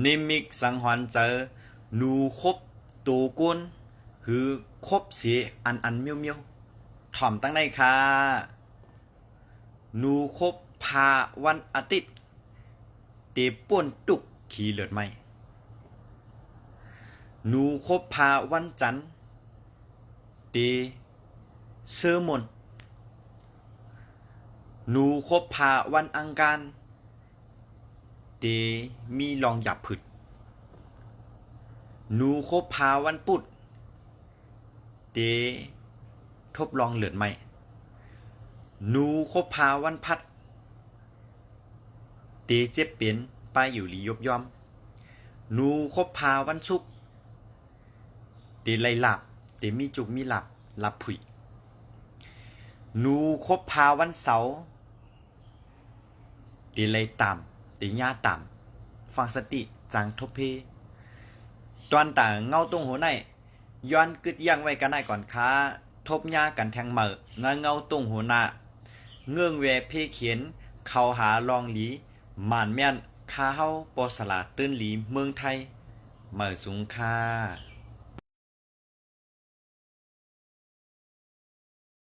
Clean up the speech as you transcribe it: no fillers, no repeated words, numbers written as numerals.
นิมิกสังหรณ์เจอหนูคบตูกุนหือคบเสียอันเมียวเมียวถ่อมตั้งในค่ะหนูคบพาวันอาทิตย์เตป่วนตุกขี่เลือดไหมหนูคบพาวันจันทร์เตเซอร์มนหนูคบพาวันอังคารเตมีลองหยับผึดหนูคบพาวันพุธเตทบลองเลือดไหมหนูคบพาวันพัดเตเจ็บเปลี่ยนไปอยู่ลียบย่อมหนูคบพาวันศุกร์เตไลหลับเตมีจุกมีหลับหลับผุยหนูคบพาวันเสาร์เตไลตามเตย่าตามฟังสติจังทบเพตอนต่างเงาตรงหัวในย้อนกึดยังไว้กันได้ก่อนค้าทบยากันแทงเหม่อเงาตรงหัวหน้าเงื่องแวเพเขียนเข้าหาลองหลีหมานแม่นคาเฮาปอสลาตื้นหลีเมืองไทยเหม่อสูงค่า